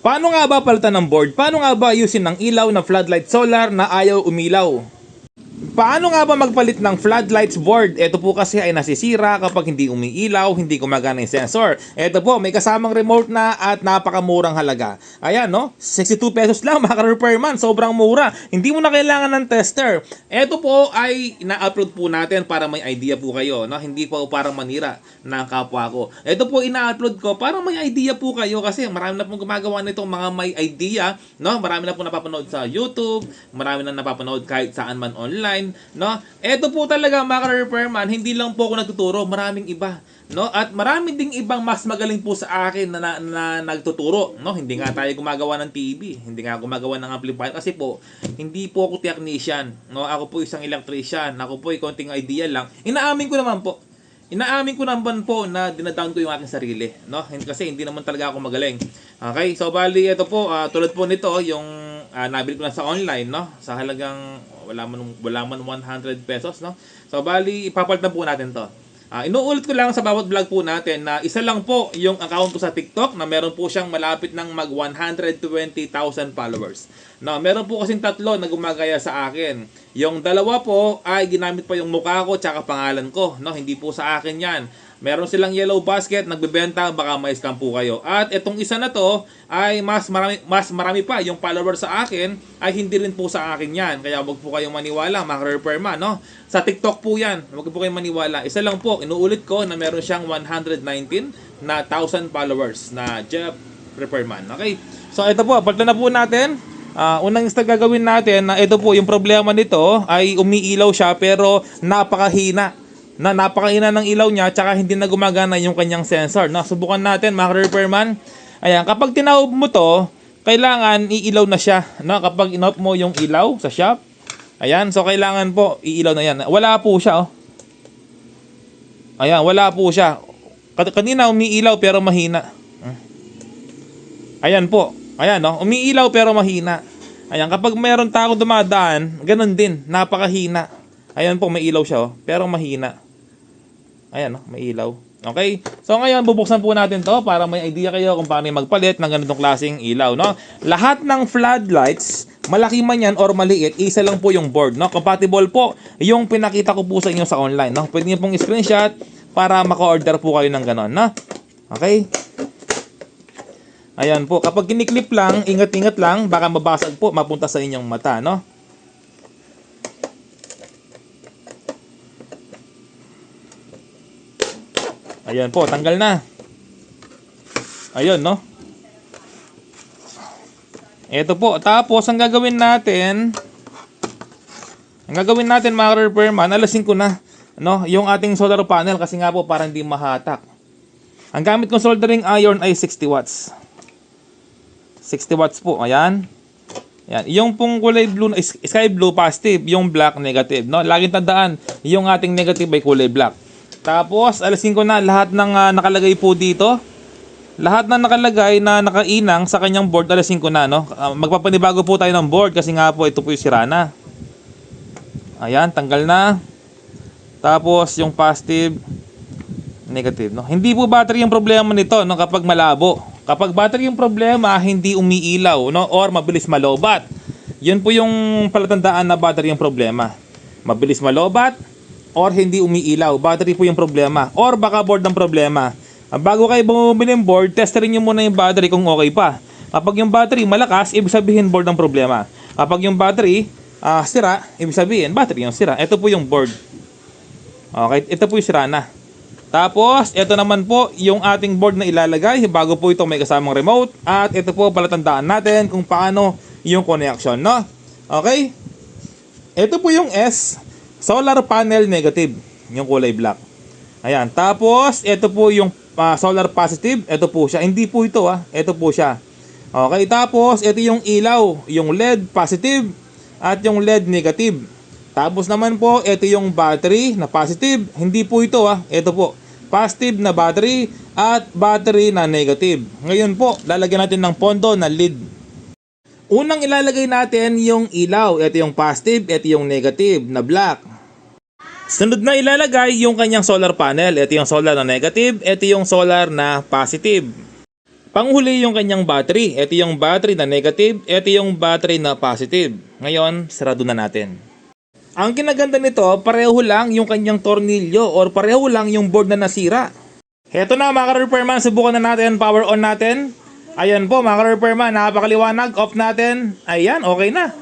Paano nga ba palitan ng board? Paano nga ba ayusin ng ilaw na floodlight solar na ayaw umilaw? Paano nga ba magpalit ng floodlights board? Ito po kasi ay nasisira kapag hindi umiilaw, hindi gumagana yung sensor. Ito po, may kasamang remote na at napakamurang halaga. Ayan, no? 62 pesos lang, maka-repairman. Sobrang mura. Hindi mo na kailangan ng tester. Ito po ay ina-upload po natin para may idea po kayo, no? Hindi po parang manira ng kapwa ko. Ito po ina-upload ko para may idea po kayo kasi marami na pong gumagawa nitong mga may idea, no? Marami na po napapanood sa YouTube, marami na napapanood kahit saan man online. No? Ito po talaga mga repairman, hindi lang po ako nagtuturo, maraming iba, no? At marami ding ibang mas magaling po sa akin na nagtuturo, no? Hindi nga tayo gumagawa ng TV, hindi nga gumagawa ng amplifier kasi po hindi po ako technician, no? Ako po isang electrician, ako po ay konting idea lang. Inaamin ko naman po na dinadown ko yung aking sarili, no? Kasi hindi naman talaga ako magaling. Okay? So bali ito po, tulad po nito yung nabili ko na sa online, no? Sa halagang wala man 100 pesos, no? So bali ipapalitan po natin 'to. Inuulit ko lang sa bawat vlog po natin na isa lang po yung account ko sa TikTok na meron po siyang malapit ng mag 120,000 followers. No, meron po kasing tatlo na gumagaya sa akin. Yung dalawa po ay ginamit pa yung mukha ko tsaka pangalan ko, no? Hindi po sa akin 'yan. Meron silang yellow basket, nagbebenta, baka may scam po kayo. At itong isa na to ay mas marami pa. Yung follower sa akin ay hindi rin po sa akin yan. Kaya wag po kayong maniwala, mga repairman, no? Sa TikTok po yan, wag po kayong maniwala. Isa lang po, inuulit ko na meron siyang 119 na 1,000 followers na Jeff Repairman. Okay? So ito po, palitan na po natin. Unang step gagawin natin na ito po, yung problema nito ay umiilaw siya pero napakahina ng ilaw niya tsaka hindi na gumagana yung kanyang sensor. No? Subukan natin mga repairman. Ayan, kapag tinaob mo to, kailangan iilaw na siya. No? Kapag in-off mo yung ilaw sa shop, ayan, so kailangan po iilaw na yan. Wala po siya, oh. Ayan, wala po siya. Kanina umiilaw pero mahina. Ayan po. Ayan, no? Umiilaw pero mahina. Ayan, kapag mayroon taong dumadaan, ganun din, napakahina. Ayan po, may ilaw siya, oh, pero mahina. Ayan, no? May ilaw. Okay? So ngayon, bubuksan po natin to para may idea kayo kung paano magpalit ng ganitong klaseng ilaw, no? Lahat ng floodlights, malaki man yan or maliit, isa lang po yung board, no? Compatible po yung pinakita ko po sa inyo sa online, no? Pwede niyo pong screenshot para maka-order po kayo ng ganon, no? Okay? Ayan po, kapag kiniklip lang, ingat-ingat lang, baka mabasag po, mapunta sa inyong mata, no? Ayan po, tanggal na. Ayun, no? Ito po, tapos ang gagawin natin mga repairman, alasin ko na, no, yung ating solar panel kasi nga po para hindi mahatak. Ang gamit kong soldering iron ay 60 watts. 60 watts po, ayan. Ayan. Yung pong kulay blue, sky blue positive, yung black negative, no? Laging tandaan, yung ating negative ay kulay black. Tapos, alisin ko na lahat ng nakalagay po dito. Lahat na nakalagay na nakainang sa kanyang board, alisin ko na, no? Magpapanibago po tayo ng board kasi nga po ito po yung sira na. Ayan, tanggal na. Tapos, yung positive, negative, no? Hindi po battery yung problema nito, no? Kapag malabo. Kapag battery yung problema, hindi umiilaw, no? Or mabilis malobat. Yun po yung palatandaan na battery yung problema. Mabilis malobat or hindi umiilaw. Battery po yung problema. Or baka board ng problema. Bago kayo bumili ng board, testerin nyo muna yung battery kung okay pa. Kapag yung battery malakas, ibig sabihin board ng problema. Kapag yung battery sira, ibig sabihin battery yung sira. Ito po yung board. Okay, ito po yung sira na. Tapos, ito naman po yung ating board na ilalagay bago po ito may kasamang remote. At ito po palatandaan natin kung paano yung connection, no? Okay? Ito po yung S, solar panel negative, yung kulay black. Ayan, tapos ito po yung solar positive, ito po siya. Hindi po ito, ito po siya. Okay, tapos ito yung ilaw, yung LED positive at yung LED negative. Tapos naman po, ito yung battery na positive. Hindi po ito, ito po, positive na battery at battery na negative. Ngayon po, lalagyan natin ng pondo na lead. Unang ilalagay natin yung ilaw. Ito yung positive, ito yung negative na black. Sunod na ilalagay yung kanyang solar panel. Ito yung solar na negative, ito yung solar na positive. Panghuli yung kanyang battery. Ito yung battery na negative, ito yung battery na positive. Ngayon, sarado na natin. Ang kinaganda nito, pareho lang yung kanyang tornilyo or pareho lang yung board na nasira. Heto na mga ka-repairman, subukan na natin, power on natin. Ayan po mga ka-repairman, napakaliwanag, off natin. Ayan, okay na.